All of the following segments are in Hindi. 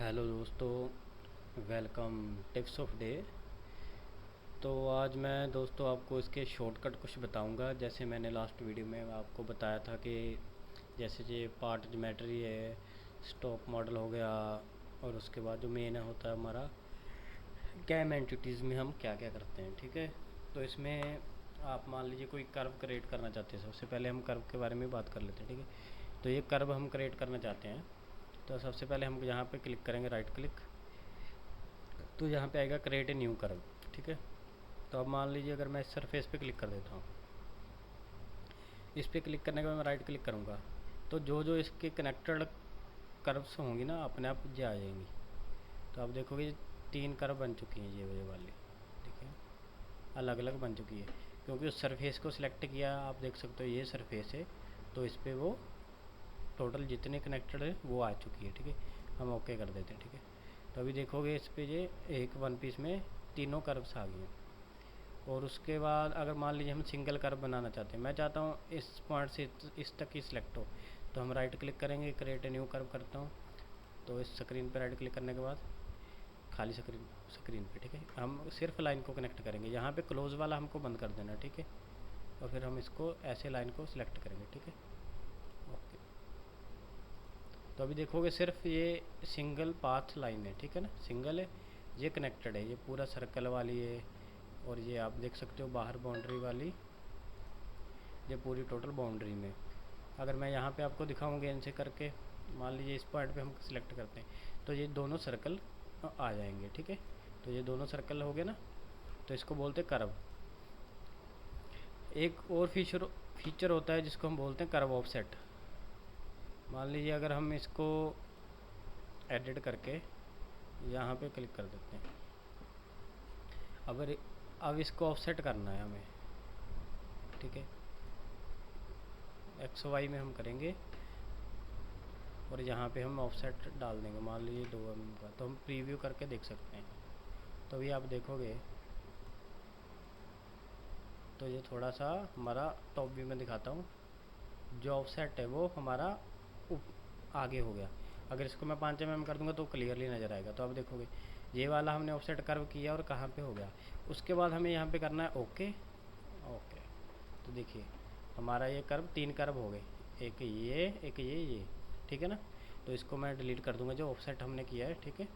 हेलो दोस्तों, वेलकम टिप्स ऑफ डे। तो आज मैं दोस्तों आपको इसके शॉर्टकट कुछ बताऊंगा। जैसे मैंने लास्ट वीडियो में आपको बताया था कि जैसे ये पार्ट ज्योमेट्री है, स्टॉक मॉडल हो गया, और उसके बाद जो मेन होता है हमारा कैम एंटिटीज़ में हम क्या क्या करते हैं। ठीक है, तो इसमें आप मान लीजिए कोई कर्व क्रिएट करना चाहते हैं। सबसे पहले हम कर्व के बारे में बात कर लेते हैं। ठीक है, तो ये कर्व हम क्रिएट करना चाहते हैं। तो सबसे पहले हम यहाँ पे क्लिक करेंगे, राइट क्लिक, तो यहाँ पे आएगा क्रिएट ए न्यू कर्व। ठीक है, तो अब मान लीजिए अगर मैं इस सरफेस पे क्लिक कर देता हूँ, इस पर क्लिक करने के बाद मैं राइट क्लिक करूँगा, तो जो जो इसके कनेक्टेड कर्व्स होंगी ना अपने आप ये आ जाएंगी। तो आप देखोगे 3 कर्व बन चुकी हैं ये वाली। ठीक है, अलग अलग बन चुकी है क्योंकि उस सरफेस को सिलेक्ट किया। आप देख सकते हो ये सरफेस है, तो इस पर वो टोटल जितने कनेक्टेड है वो आ चुकी है। ठीक है, हम ओके कर देते हैं। ठीक है, तो अभी देखोगे इस पे ये एक वन पीस में तीनों कर्व्स आ गए हैं। और उसके बाद अगर मान लीजिए हम सिंगल कर्व बनाना चाहते हैं, मैं चाहता हूँ इस पॉइंट से इस तक ही सिलेक्ट हो, तो हम राइट क्लिक करेंगे, क्रिएट ए न्यू कर्व करता हूँ। तो इस स्क्रीन पर राइट क्लिक करने के बाद खाली स्क्रीन पे, ठीक है, हम सिर्फ लाइन को कनेक्ट करेंगे। यहाँ पे क्लोज वाला हमको बंद कर देना। ठीक है, और फिर हम इसको ऐसे लाइन को सिलेक्ट करेंगे। ठीक है, ओके। तो अभी देखोगे सिर्फ ये सिंगल पाथ लाइन है। ठीक है ना, सिंगल है, ये कनेक्टेड है, ये पूरा सर्कल वाली है। और ये आप देख सकते हो बाहर बाउंड्री वाली, ये पूरी टोटल बाउंड्री में। अगर मैं यहाँ पे आपको दिखाऊंगा इनसे करके, मान लीजिए इस पॉइंट पे हम सिलेक्ट करते हैं, तो ये दोनों सर्कल आ जाएंगे। ठीक है, तो ये दोनों सर्कल हो गए ना, तो इसको बोलते हैं कर्व। एक और फीचर होता है जिसको हम बोलते हैं कर्व ऑफसेट। मान लीजिए अगर हम इसको एडिट करके यहाँ पे क्लिक कर देते हैं, अब इसको ऑफसेट करना है हमें। ठीक है, एक्स वाई में हम करेंगे और यहाँ पे हम ऑफसेट डाल देंगे, मान लीजिए 2 mm का। तो हम प्रीव्यू करके देख सकते हैं। तो अभी आप देखोगे तो ये थोड़ा सा हमारा टॉप व्यू में दिखाता हूँ, जो ऑफसेट है वो हमारा आगे हो गया। अगर इसको मैं 5 mm कर दूंगा तो क्लियरली नज़र आएगा। तो आप देखोगे ये वाला हमने ऑफसेट कर्व किया और कहाँ पे हो गया। उसके बाद हमें यहाँ पे करना है ओके। ओके, तो देखिए हमारा ये कर्व 3 कर्व हो गए, एक ये, एक ये। ठीक है ना, तो इसको मैं डिलीट कर दूंगा जो ऑफसेट हमने किया है। ठीक है,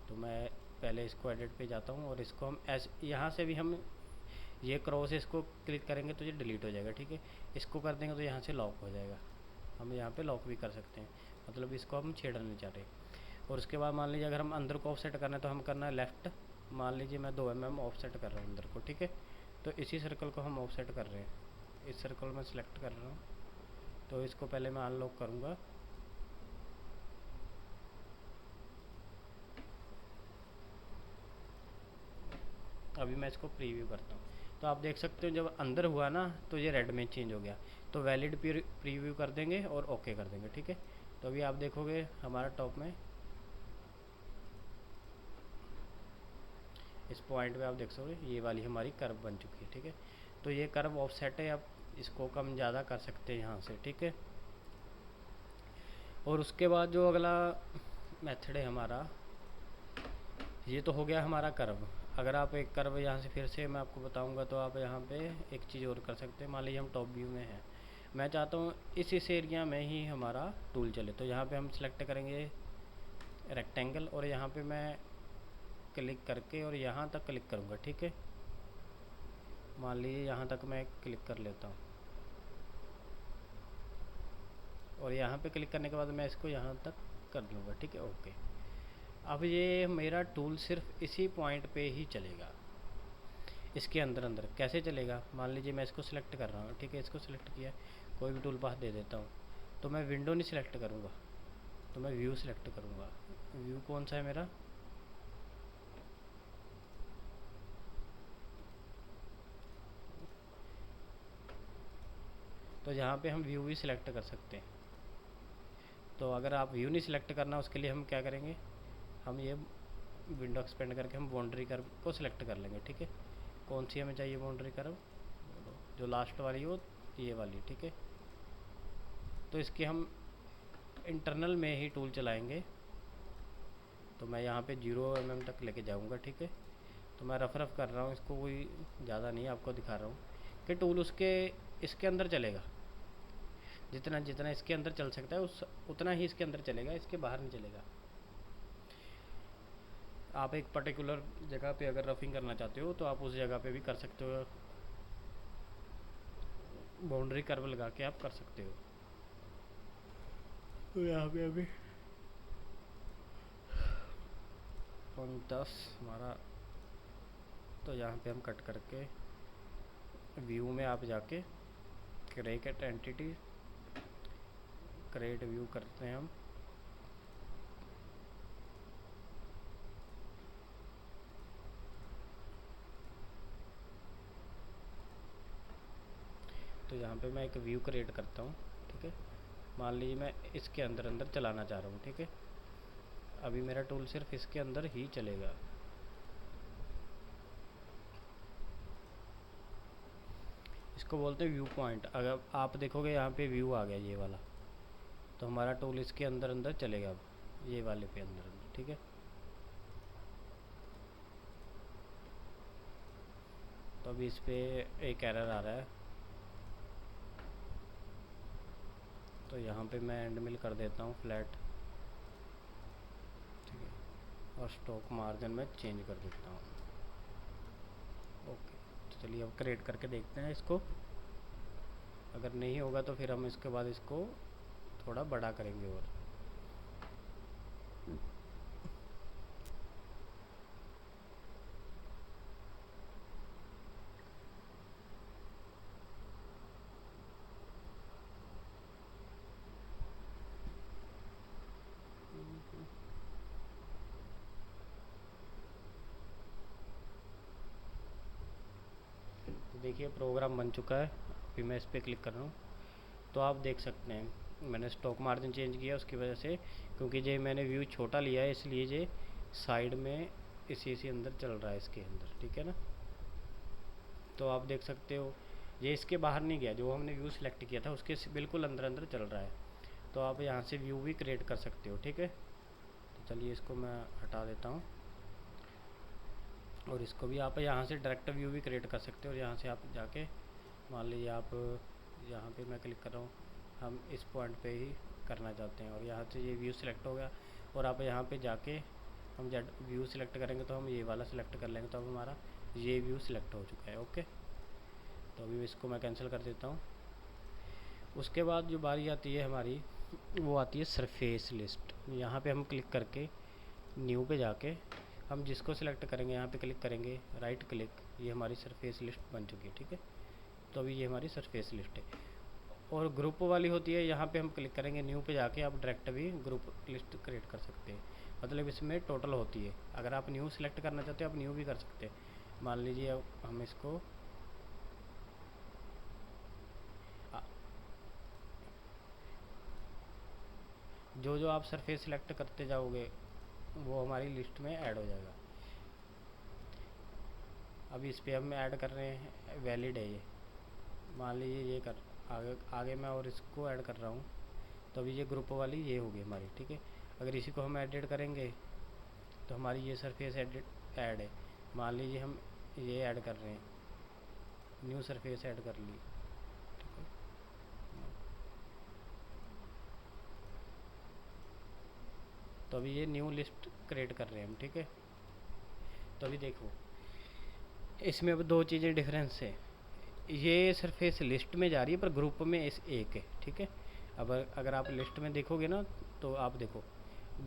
तो मैं पहले इसको एडिट पे जाता हूँ और इसको हम ऐसे यहाँ से भी हम ये क्रॉस इसको क्लिक करेंगे तो ये डिलीट हो जाएगा। ठीक है, इसको कर देंगे तो यहाँ से लॉक हो जाएगा। हम यहाँ पे लॉक भी कर सकते हैं, मतलब इसको हम छेड़ना नहीं चाह रहे। और उसके बाद मान लीजिए अगर हम अंदर को ऑफसेट करना है तो हम करना है लेफ़्ट। मान लीजिए मैं 2 mm ऑफसेट कर रहा हूँ अंदर को। ठीक है, तो इसी सर्कल को हम ऑफसेट कर रहे हैं, इस सर्कल में सिलेक्ट कर रहा हूँ। तो इसको पहले मैं अनलॉक करूँगा। अभी मैं इसको प्रीव्यू करता हूँ, तो आप देख सकते हो जब अंदर हुआ ना तो ये रेड में चेंज हो गया। तो वैलिड प्रीव्यू कर देंगे और ओके कर देंगे। ठीक है, तो अभी आप देखोगे हमारा टॉप में इस पॉइंट पे आप देख सकते ये वाली हमारी कर्व बन चुकी है। ठीक है, तो ये कर्व ऑफसेट है, आप इसको कम ज़्यादा कर सकते हैं यहाँ से। ठीक है, और उसके बाद जो अगला मेथड है हमारा, ये तो हो गया हमारा कर्व। अगर आप एक कर्व यहाँ से फिर से मैं आपको बताऊंगा तो आप यहाँ पे एक चीज़ और कर सकते हैं। मान लीजिए हम टॉप व्यू में हैं, मैं चाहता हूँ इस एरिया में ही हमारा टूल चले, तो यहाँ पे हम सिलेक्ट करेंगे रेक्टेंगल और यहाँ पे मैं क्लिक करके और यहाँ तक क्लिक करूँगा। ठीक है, मान लीजिए यहाँ तक मैं क्लिक कर लेता हूँ और यहाँ पे क्लिक करने के बाद मैं इसको यहाँ तक कर लूँगा। ठीक है, ओके। अब ये मेरा टूल सिर्फ इसी पॉइंट पे ही चलेगा, इसके अंदर अंदर कैसे चलेगा। मान लीजिए मैं इसको सिलेक्ट कर रहा हूँ। ठीक है, इसको सिलेक्ट किया, कोई भी टूल पाथ दे देता हूँ। तो मैं विंडो नहीं सिलेक्ट करूँगा, तो मैं व्यू सिलेक्ट करूँगा। व्यू कौन सा है मेरा, तो यहाँ पे हम व्यू भी सिलेक्ट कर सकते हैं। तो अगर आप व्यू नहीं सिलेक्ट करना, उसके लिए हम क्या करेंगे, हम ये विंडो एक्सपेंड करके हम बाउंड्री कर्व को सिलेक्ट कर लेंगे। ठीक है, कौन सी हमें चाहिए बाउंड्री कर्व, जो लास्ट वाली हो, ये वाली। ठीक है, तो इसके हम इंटरनल में ही टूल चलाएंगे तो मैं यहाँ पे 0 mm तक लेके जाऊँगा, ठीक है। तो मैं रफ रफ कर रहा हूँ इसको, कोई ज़्यादा नहीं आपको दिखा रहा हूँ कि टूल उसके इसके अंदर चलेगा, जितना जितना इसके अंदर चल सकता है उस उतना ही इसके अंदर चलेगा, इसके बाहर नहीं चलेगा। आप एक पर्टिकुलर जगह पे अगर रफिंग करना चाहते हो तो आप उस जगह पे भी कर सकते हो, बाउंड्री कर्व लगा के आप कर सकते हो। तो यहाँ पे अभी 10 हमारा, तो यहाँ पे हम कट करके व्यू में आप जाके क्रिएट एंटिटी, क्रिएट व्यू करते हैं हम। तो यहाँ पे मैं एक व्यू क्रिएट करता हूँ, ठीक है। मान लीजिए मैं इसके अंदर अंदर चलाना चाह रहा हूँ, ठीक है। अभी मेरा टूल सिर्फ इसके अंदर ही चलेगा। इसको बोलते हैं व्यू पॉइंट। अगर आप देखोगे यहाँ पे व्यू आ गया ये वाला, तो हमारा टूल इसके अंदर अंदर चलेगा, अब ये वाले पे अंदर अंदर, ठीक है। तो अभी इस पे एक एरर आ रहा है, तो यहाँ पे मैं एंड मिल कर देता हूँ फ्लैट, ठीक है। और स्टॉक मार्जिन में चेंज कर देता हूँ, ओके। तो चलिए अब क्रिएट करके देखते हैं इसको। अगर नहीं होगा तो फिर हम इसके बाद इसको थोड़ा बड़ा करेंगे और देखिए प्रोग्राम बन चुका है। अभी मैं इस पर क्लिक कर रहा हूँ तो आप देख सकते हैं मैंने स्टॉक मार्जिन चेंज किया उसकी वजह से, क्योंकि ये मैंने व्यू छोटा लिया है इसलिए ये साइड में इसी अंदर चल रहा है, इसके अंदर, ठीक है ना। तो आप देख सकते हो ये इसके बाहर नहीं गया, जो हमने व्यू सिलेक्ट किया था उसके बिल्कुल अंदर अंदर चल रहा है। तो आप यहाँ से व्यू भी क्रिएट कर सकते हो, ठीक है। तो चलिए इसको मैं हटा देता हूँ, और इसको भी आप यहाँ से डायरेक्ट व्यू भी क्रिएट कर सकते हो। और यहाँ से आप जाके मान लीजिए आप यहाँ पे मैं क्लिक कर रहा हूँ, हम इस पॉइंट पे ही करना चाहते हैं, और यहाँ से ये व्यू सिलेक्ट हो गया। और आप यहाँ पे जाके हम जब व्यू सिलेक्ट करेंगे तो हम ये वाला सिलेक्ट कर लेंगे, तो अब हमारा ये व्यू सिलेक्ट हो चुका है, ओके। तो अभी इसको मैं कैंसिल कर देता हूँ। उसके बाद जो बारी आती है हमारी, वो आती है सरफेस लिस्ट। यहाँ पे हम क्लिक करके न्यू पे जाके हम जिसको सिलेक्ट करेंगे यहाँ पे क्लिक करेंगे, राइट क्लिक, ये हमारी सरफेस लिस्ट बन चुकी है, ठीक है। तो अभी ये हमारी सरफेस लिस्ट है। और ग्रुप वाली होती है, यहाँ पे हम क्लिक करेंगे न्यू पे जाके आप डायरेक्ट भी ग्रुप लिस्ट क्रिएट कर सकते हैं। मतलब इसमें टोटल होती है, अगर आप न्यू सिलेक्ट करना चाहते हो आप न्यू भी कर सकते हैं। मान लीजिए अब हम इसको जो जो आप सरफेस सिलेक्ट करते जाओगे वो हमारी लिस्ट में ऐड हो जाएगा। अभी इस पे हम ऐड कर रहे हैं, वैलिड है ये, मान लीजिए ये कर आगे आगे मैं और इसको ऐड कर रहा हूँ, तो अभी ये ग्रुप वाली ये होगी हमारी, ठीक है। अगर इसी को हम एडिट करेंगे तो हमारी ये सरफेस एडिट ऐड है। मान लीजिए हम ये ऐड कर रहे हैं, न्यू सरफेस ऐड कर ली, ठीक है। तो अभी ये न्यू लिस्ट क्रिएट कर रहे हैं हम, ठीक है। तो अभी देखो इसमें अब दो चीज़ें डिफरेंस है, ये सरफेस लिस्ट में जा रही है पर ग्रुप में इस एक है, ठीक है। अब अगर आप लिस्ट में देखोगे ना तो आप देखो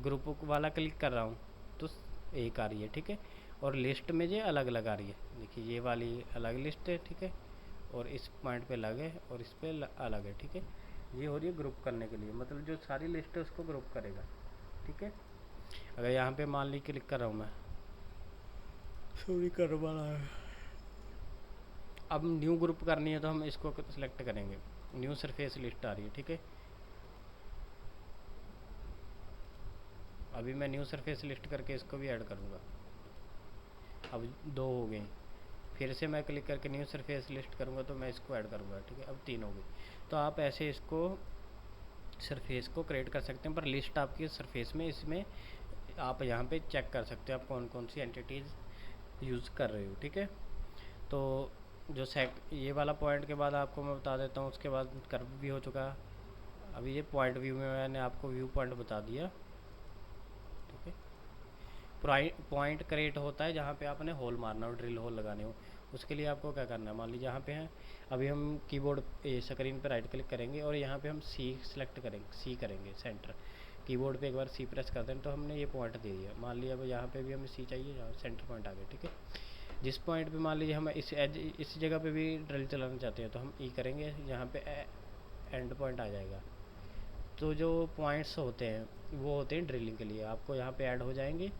ग्रुप वाला क्लिक कर रहा हूँ तो एक आ रही है, ठीक है। और लिस्ट में ये अलग अलग आ रही है, देखिए ये वाली अलग लिस्ट है, ठीक है। और इस पॉइंट पे अलग है और इस पे अलग है, ठीक है। ये हो रही है ग्रुप करने के लिए, मतलब जो सारी लिस्ट है उसको ग्रुप करेगा, ठीक है। अगर यहाँ पे मान ली क्लिक कर रहा हूँ मैं, सॉरी कर वाला है, अब न्यू ग्रुप करनी है तो हम इसको सिलेक्ट करेंगे, न्यू सरफेस लिस्ट आ रही है, ठीक है। अभी मैं न्यू सरफेस लिस्ट करके इसको भी ऐड करूँगा, अब 2 हो गई। फिर से मैं क्लिक करके न्यू सरफेस लिस्ट करूँगा तो मैं इसको ऐड करूँगा, ठीक है। अब 3 हो गई। तो आप ऐसे इसको सरफेस को क्रिएट कर सकते हैं, पर लिस्ट आपकी सरफेस में इसमें आप यहाँ पे चेक कर सकते हो आप कौन कौन सी एंटिटीज़ यूज़ कर रहे हो, ठीक है। तो जो ये वाला पॉइंट के बाद आपको मैं बता देता हूँ, उसके बाद कर्व भी हो चुका है। अभी ये पॉइंट व्यू में मैंने आपको व्यू पॉइंट बता दिया, ठीक है। पॉइंट क्रिएट होता है जहाँ पे आपने होल मारना हो, ड्रिल होल लगाने हो। उसके लिए आपको क्या करना है, मान लीजिए यहाँ पे हैं, अभी हम कीबोर्ड स्क्रीन पे राइट क्लिक करेंगे और यहाँ पे हम सी सेलेक्ट करेंगे, सी करेंगे सेंटर। कीबोर्ड पे एक बार सी प्रेस कर दें तो हमने ये पॉइंट दे दिया। मान लीजिए अब यहाँ पे भी हमें सी चाहिए, यहाँ सेंटर पॉइंट आ गया, ठीक है। जिस पॉइंट पे मान लीजिए हम इस एज इस जगह पे भी ड्रिल चलाना चाहते हैं तो हम ई करेंगे, यहाँ पे एंड पॉइंट आ जाएगा। तो जो पॉइंट्स होते हैं वो होते हैं ड्रिलिंग के लिए, आपको यहाँ पे ऐड हो जाएंगे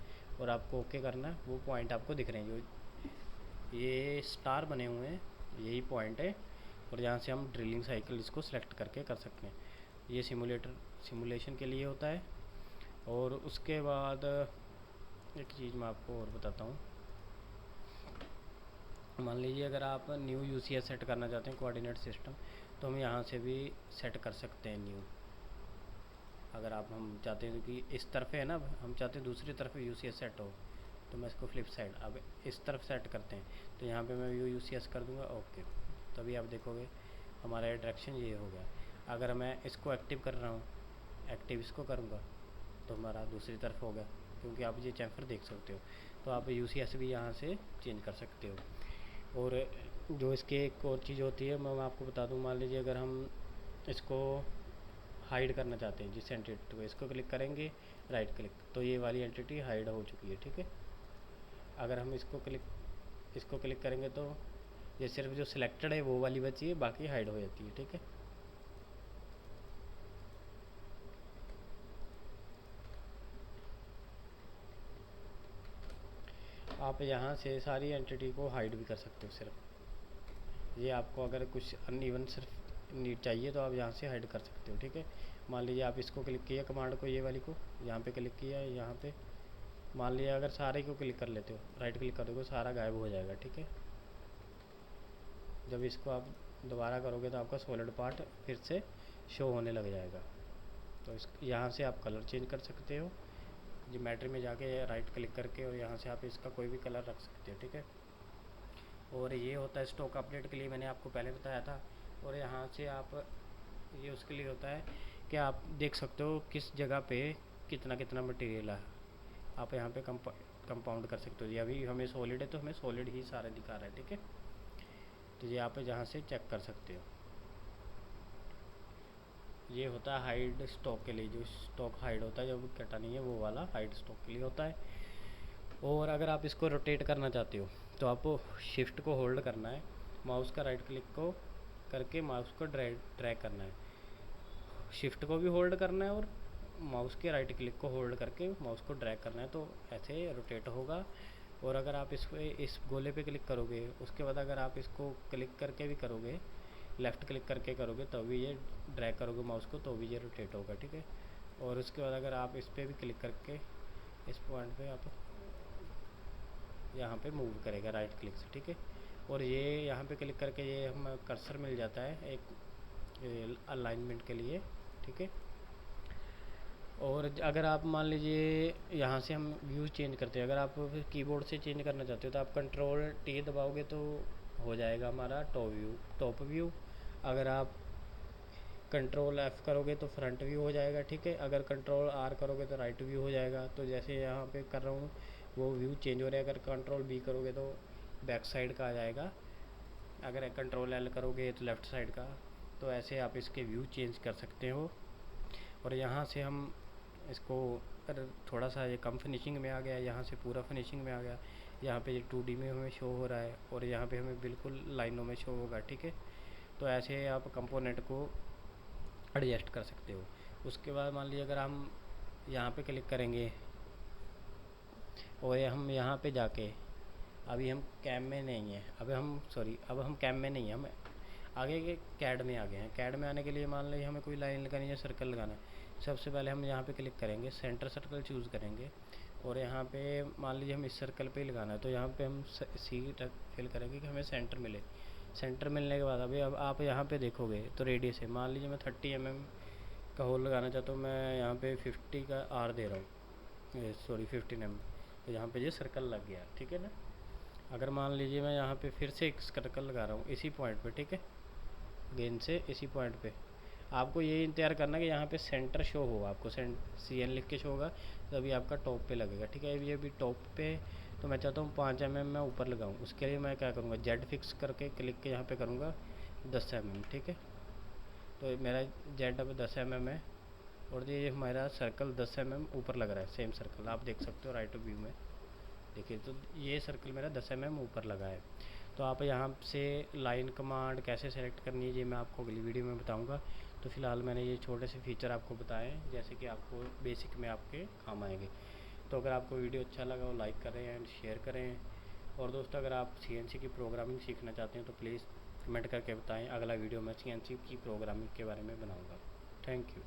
और आपको ओके करना है। वो पॉइंट आपको दिख रहे हैं जो ये स्टार बने हुए हैं, यही पॉइंट है। और यहाँ से हम ड्रिलिंग साइकिल इसको सेलेक्ट करके कर सकते हैं। ये सिमुलेशन के लिए होता है। और उसके बाद एक चीज़ मैं आपको और बताता हूँ। मान लीजिए अगर आप न्यू यूसीएस सेट करना चाहते हैं, कोऑर्डिनेट सिस्टम, तो हम यहाँ से भी सेट कर सकते हैं न्यू। अगर हम चाहते हैं कि इस तरफ है ना, हम चाहते हैं दूसरी तरफ यूसीएस सेट हो, तो मैं इसको फ्लिप साइड अब इस तरफ सेट करते हैं। तो यहाँ पे मैं यूसीएस कर दूँगा, ओके। तभी आप देखोगे हमारा डायरेक्शन ये हो गया। अगर मैं इसको एक्टिव कर रहा हूँ, एक्टिव इसको करूँगा तो हमारा दूसरी तरफ हो गया, क्योंकि आप ये चैम्फर देख सकते हो। तो आप यूसीएस भी यहाँ से चेंज कर सकते हो। और जो इसके एक और चीज़ होती है मैं आपको बता दूँ। मान लीजिए अगर हम इसको हाइड करना चाहते हैं जिस एंटिटी को, इसको क्लिक करेंगे राइट क्लिक, तो ये वाली एंटिटी हाइड हो चुकी है, ठीक है। अगर हम इसको क्लिक करेंगे तो ये सिर्फ जो सिलेक्टेड है वो वाली बची है, बाकी हाइड हो जाती है, ठीक है। आप यहाँ से सारी एंटिटी को हाइड भी कर सकते हो। सिर्फ ये आपको अगर कुछ अनइवन सिर्फ नीड चाहिए तो आप यहाँ से हाइड कर सकते हो, ठीक है। मान लीजिए आप इसको क्लिक किया कमांड को, ये वाली को यहाँ पे क्लिक किया, यहाँ पे मान लिया अगर सारे को क्लिक कर लेते हो, राइट क्लिक करोगे सारा गायब हो जाएगा, ठीक है। जब इसको आप दोबारा करोगे तो आपका सॉलिड पार्ट फिर से शो होने लग जाएगा। तो इस यहाँ से आप कलर चेंज कर सकते हो, ज्योमेट्री में जाके राइट क्लिक करके, और यहाँ से आप इसका कोई भी कलर रख सकते हो, ठीक है। और ये होता है स्टॉक अपडेट के लिए, मैंने आपको पहले बताया था। और यहाँ से आप ये उसके लिए होता है कि आप देख सकते हो किस जगह पे कितना कितना मटेरियल है। आप यहाँ पे कंपाउंड कर सकते हो। ये अभी हमें सॉलिड है तो हमें सॉलिड ही सारा दिखा रहा है, ठीक है। तो ये आप जहाँ से चेक कर सकते हो। ये होता है हाइड स्टॉक के लिए, जो स्टॉक हाइड होता है, जब कटा नहीं है वो वाला हाइड स्टॉक के लिए होता है। और अगर आप इसको रोटेट करना चाहते हो तो आपको शिफ्ट को होल्ड करना है, माउस का राइट क्लिक को करके माउस को ड्रैग करना है। शिफ्ट को भी होल्ड करना है और माउस के राइट क्लिक को होल्ड करके माउस को ड्रैग करना है, तो ऐसे रोटेट होगा। और अगर आप इस गोले पे क्लिक करोगे, उसके बाद अगर आप इसको क्लिक करके भी करोगे, लेफ़्ट क्लिक करके करोगे तो भी ये ड्रैग करोगे माउस को तो भी ये रोटेट होगा, ठीक है। और उसके बाद अगर आप इस पर भी क्लिक करके इस पॉइंट पे आप यहाँ पे मूव करेगा राइट क्लिक से, ठीक है। और ये यहाँ पे क्लिक करके ये हम कर्सर मिल जाता है एक अलाइनमेंट के लिए, ठीक है। और अगर आप मान लीजिए यहाँ से हम व्यू चेंज करते हैं, अगर आप कीबोर्ड से चेंज करना चाहते हो तो आप कंट्रोल टी दबाओगे तो हो जाएगा हमारा टॉप व्यू। अगर आप कंट्रोल एफ़ करोगे तो फ्रंट व्यू हो जाएगा, ठीक है। अगर कंट्रोल आर करोगे तो राइट व्यू हो जाएगा। तो जैसे यहाँ पे कर रहा हूँ वो व्यू चेंज हो रहा है। अगर कंट्रोल बी करोगे तो बैक साइड का आ जाएगा, अगर कंट्रोल एल करोगे तो लेफ़्ट साइड का। तो ऐसे आप इसके व्यू चेंज कर सकते हो। और यहाँ से हम इसको थोड़ा सा ये कम फिनिशिंग में आ गया, यहाँ से पूरा फिनिशिंग में आ गया। यहाँ पे 2D में हमें शो हो रहा है और यहाँ पे हमें बिल्कुल लाइनों में शो होगा, ठीक है। तो ऐसे आप कंपोनेंट को एडजस्ट कर सकते हो। उसके बाद मान लीजिए अगर हम यहाँ पे क्लिक करेंगे और हम यहाँ पे जाके, अभी हम कैम में नहीं है, अब हम कैम में नहीं है, हम आगे के कैड में आ गए हैं। कैड में आने के लिए मान लीजिए हमें कोई लाइन लगानी है, सर्कल लगाना है। सबसे पहले हम यहाँ पे क्लिक करेंगे, सेंटर सर्कल चूज़ करेंगे और यहाँ पे मान लीजिए हम इस सर्कल पे ही लगाना है, तो यहाँ पे हम सी फिल करेंगे कि हमें सेंटर मिले। सेंटर मिलने के बाद अभी अब आप यहाँ पे देखोगे तो रेडियस है, मान लीजिए मैं 30 mm का होल लगाना चाहता हूँ, मैं यहाँ पे 50 का आर दे रहा हूँ, सॉरी 15 mm। तो यहाँ पे ये सर्कल लग गया, ठीक है ना। अगर मान लीजिए मैं यहाँ पे फिर से एक सर्कल लगा रहा हूँ इसी पॉइंट पे, ठीक है, गेंद से इसी पॉइंट पे, आपको ये इंतज़ार करना कि यहाँ पे सेंटर शो हो, आपको CN लिख के शो होगा तभी आपका टॉप पे लगेगा, ठीक है। ये अभी टॉप पे, तो मैं चाहता हूँ 5 mm मैं ऊपर लगाऊँ। उसके लिए मैं क्या करूँगा, जेड फिक्स करके क्लिक के यहाँ पे करूँगा 10 mm, ठीक है। तो मेरा जेड अब 10 mm है और ये हमारा सर्कल 10 mm ऊपर लग रहा है, सेम सर्कल आप देख सकते हो राइट व्यू में, देखिए। तो ये सर्कल मेरा 10 mm ऊपर लगा है। तो आप यहाँ से लाइन कमांड कैसे सेलेक्ट करनी है ये मैं आपको अगली वीडियो में बताऊँगा। तो फ़िलहाल मैंने ये छोटे से फीचर आपको बताए जैसे कि आपको बेसिक में आपके काम आएंगे। तो अगर आपको वीडियो अच्छा लगा हो लाइक करें एंड शेयर करें। और दोस्तों अगर आप CNC की प्रोग्रामिंग सीखना चाहते हैं तो प्लीज़ कमेंट करके बताएं, अगला वीडियो मैं CNC की प्रोग्रामिंग के बारे में बनाऊँगा। Thank you.